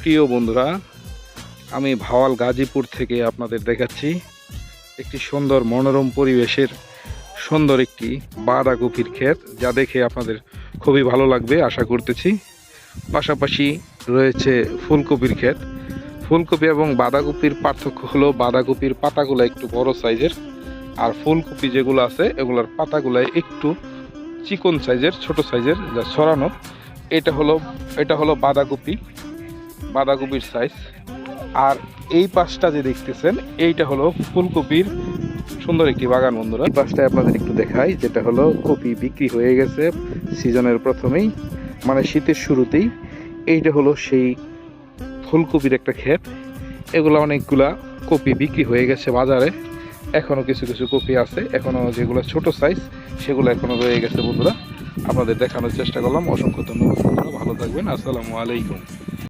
প্রিয় বন্ধুরা, আমি ভাওয়াল গাজীপুর থেকে আপনাদের দেখাচ্ছি একটি সুন্দর মনোরম পরিবেশের সুন্দর একটি বাঁধাকপির ক্ষেত, যা দেখে আপনাদের খুবই ভালো লাগবে আশা করতেছি। পাশাপাশি রয়েছে ফুলকপির ক্ষেত। ফুলকপি এবং বাঁধাকপির পার্থক্য হলো বাঁধাকপির পাতাগুলো একটু বড় সাইজের, আর ফুলকপি যেগুলো আছে এগুলোর পাতাগুলো একটু চিকন সাইজের, ছোট সাইজের, যা ছড়ানো। এটা হলো বাঁধাকপির সাইজ। আর এই পাশটা যে দেখতেছেন এইটা হলো ফুলকপির সুন্দর একটি বাগান বন্ধুরা। এই পাশটায় আপনাদের একটু দেখাই, যেটা হলো কপি বিক্রি হয়ে গেছে সিজনের প্রথমেই, মানে শীতের শুরুতেই। এইটা হলো সেই ফুলকপির একটা ক্ষেত। এগুলো অনেকগুলা কপি বিক্রি হয়ে গেছে বাজারে, এখনো কিছু কিছু কপি আছে, এখনো যেগুলো ছোট সাইজ সেগুলো এখনো রয়ে গেছে বন্ধুরা। আপনাদের দেখানোর চেষ্টা করলাম। অসংখ্য ধন্যবাদ বন্ধুরা, ভালো থাকবেন। আসসালামু আলাইকুম।